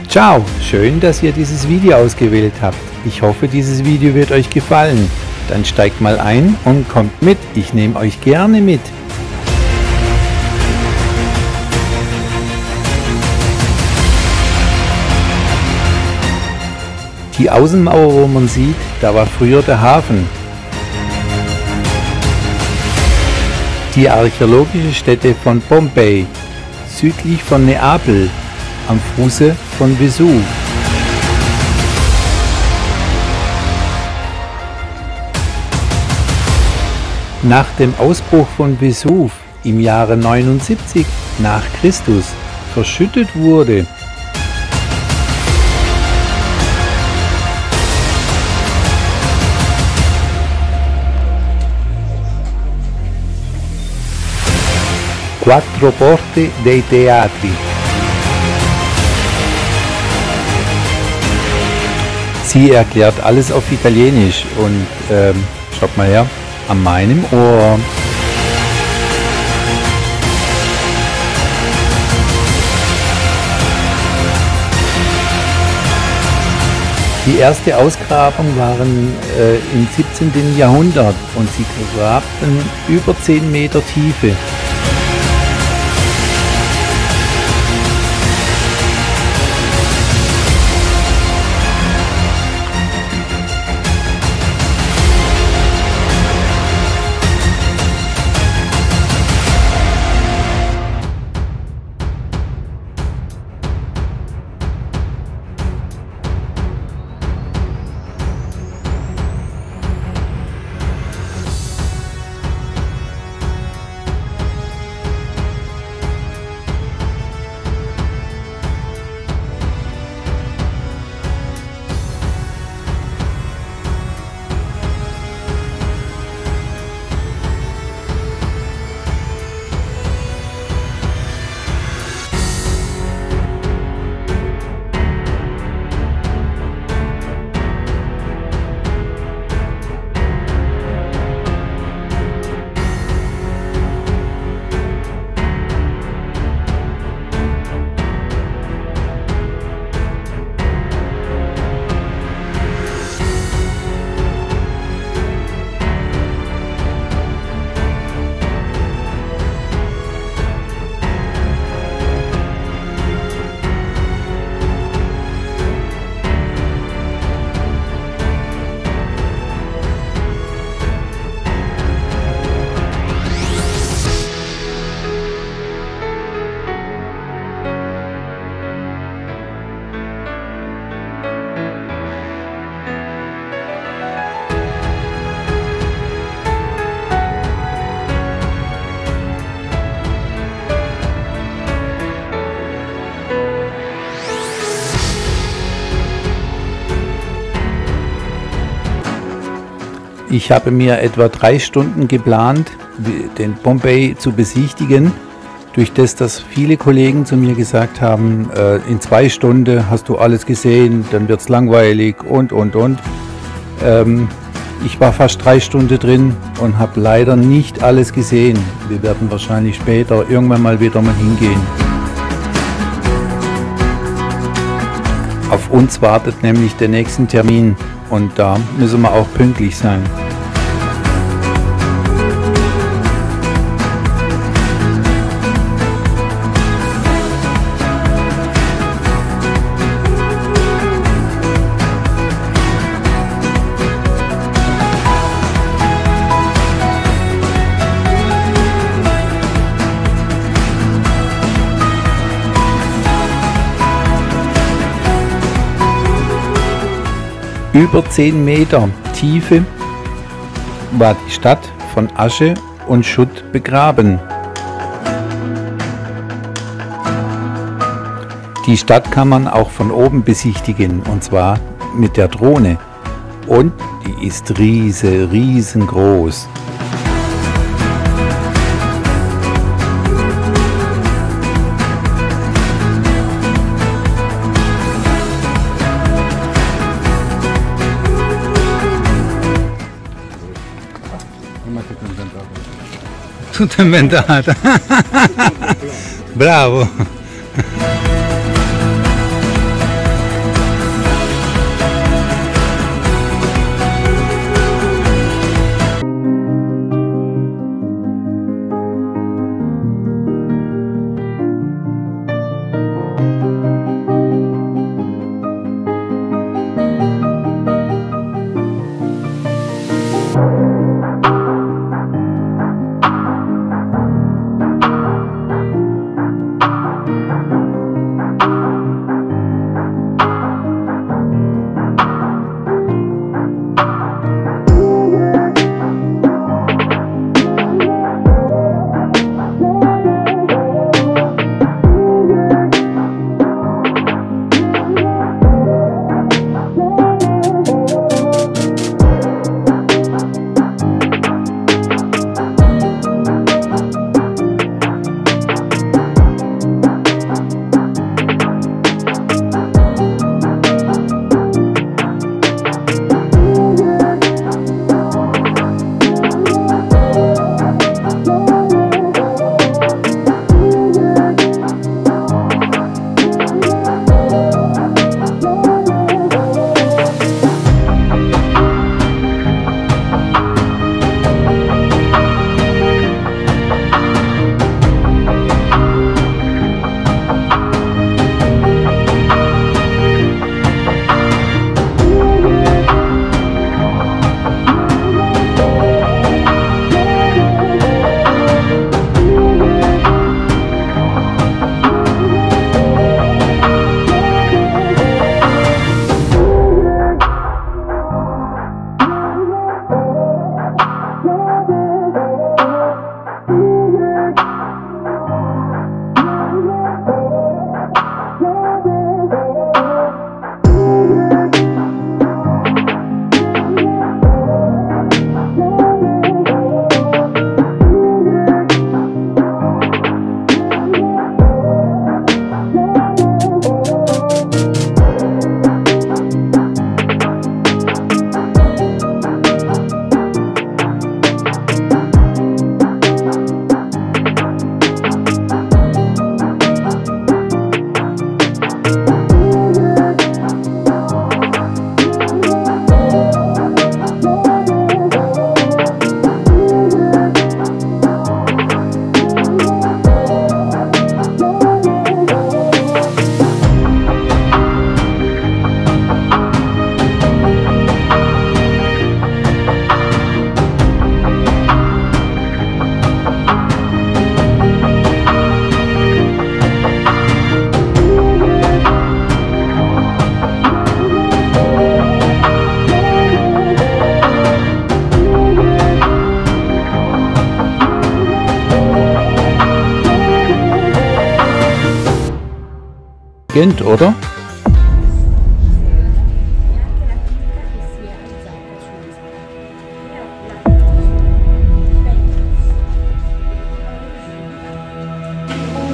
Ciao, schön, dass ihr dieses Video ausgewählt habt. Ich hoffe, dieses Video wird euch gefallen. Dann steigt mal ein und kommt mit. Ich nehme euch gerne mit. Die Außenmauer, wo man sieht, da war früher der Hafen. Die archäologische Stätte von Pompei, südlich von Neapel, am Fuße von Vesuv. Nach dem Ausbruch von Vesuv im Jahre 79 nach Christus verschüttet wurde. Quattro porte dei teatri. Sie erklärt alles auf Italienisch und schaut mal her, an meinem Ohr. Die erste Ausgrabung waren im 17. Jahrhundert und sie grabten über 10 Meter Tiefe. Ich habe mir etwa 3 Stunden geplant, den Pompei zu besichtigen, durch das, dass viele Kollegen zu mir gesagt haben, in 2 Stunden hast du alles gesehen, dann wird es langweilig und. Ich war fast 3 Stunden drin und habe leider nicht alles gesehen. Wir werden wahrscheinlich später irgendwann mal wieder hingehen. Auf uns wartet nämlich der nächste Termin und da müssen wir auch pünktlich sein. Über 10 Meter Tiefe war die Stadt von Asche und Schutt begraben. Die Stadt kann man auch von oben besichtigen, und zwar mit der Drohne. Und die ist riesengroß. Tutto inventato. Bravo. intelligent, oder?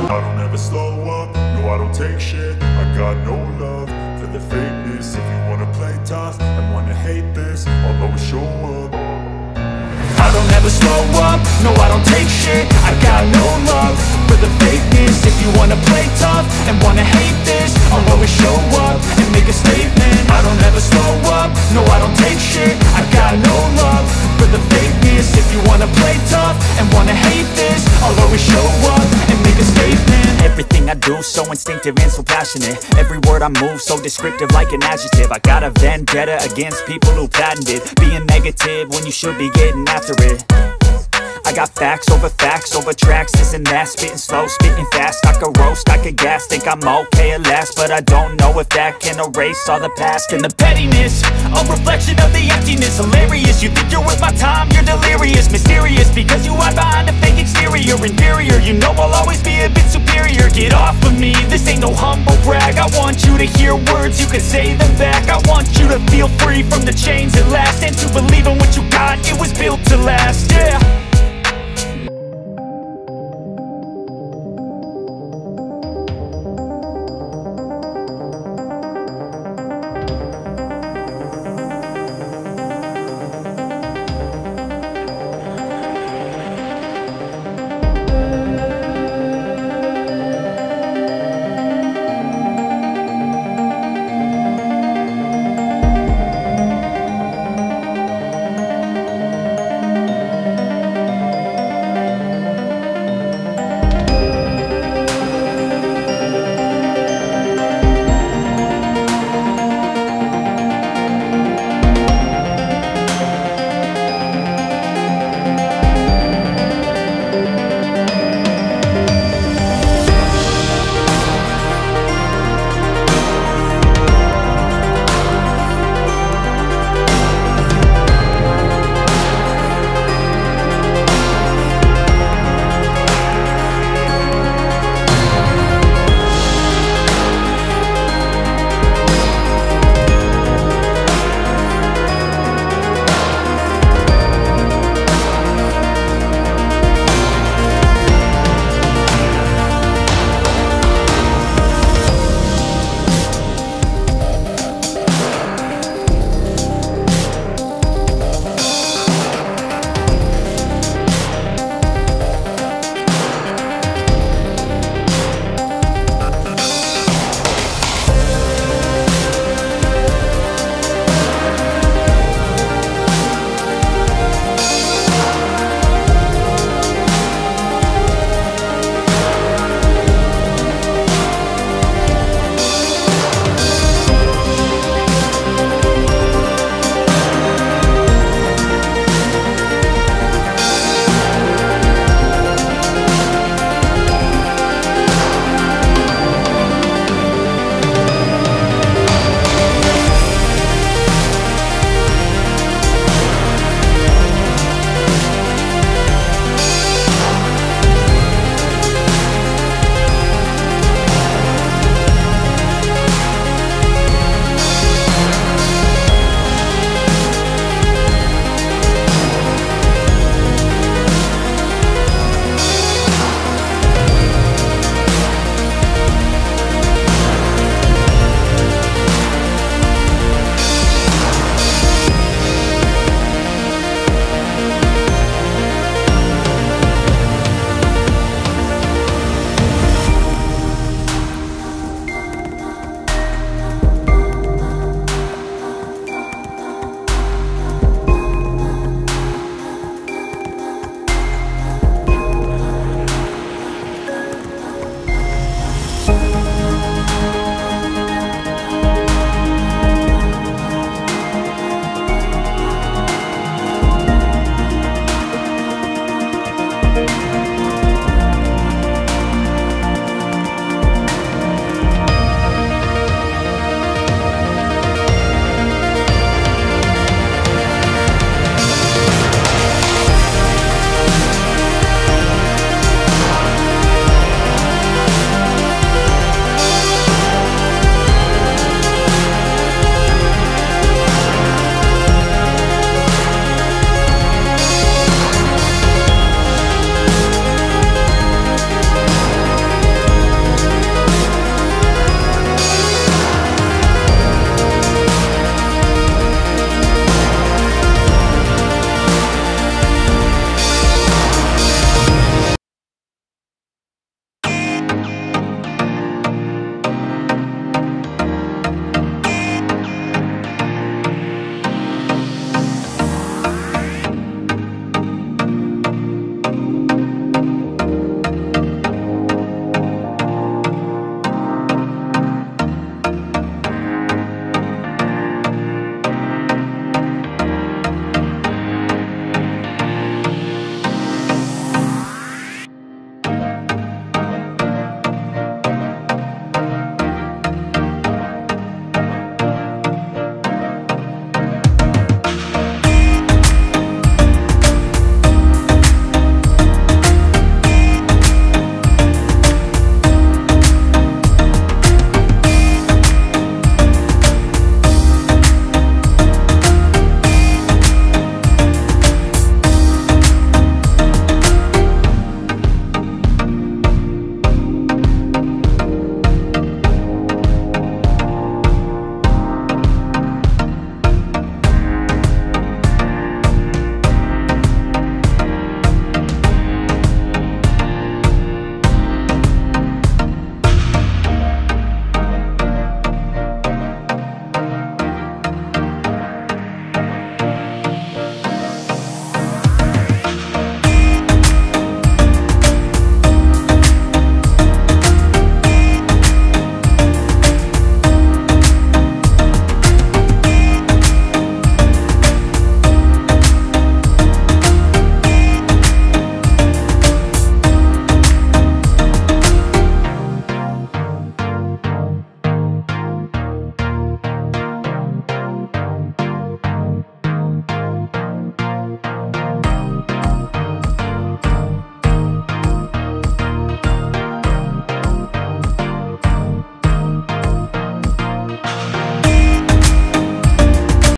I don't ever slow up, no I don't take shit. I got no love for the fakeness. If you wanna play tough and wanna hate this, I'll always show up. I don't ever slow up, no I don't take shit. I got no love for the fakeness. If you wanna play tough and wanna hate this, I'll always show up and make a statement. I don't ever slow up, no I don't take shit. I got no love for the fakeness. If you wanna play tough and wanna hate this, I'll always show up and make a statement. Everything I do so instinctive and so passionate. Every word I move so descriptive like an adjective. I got a vendetta against people who patented being negative when you should be getting after it. I got facts over tracks, this and that. Spitting slow, spitting fast, I could roast, I could gas. Think I'm okay at last, but I don't know if that can erase all the past. And the pettiness, a reflection of the emptiness. Hilarious, you think you're worth my time, you're delirious. Mysterious, because you hide behind a fake exterior. Inferior, you know I'll always be a bit superior. Get off of me, this ain't no humble brag. I want you to hear words, you can say them back. I want you to feel free from the chains at last, and to believe in what you got, it was built to last, yeah.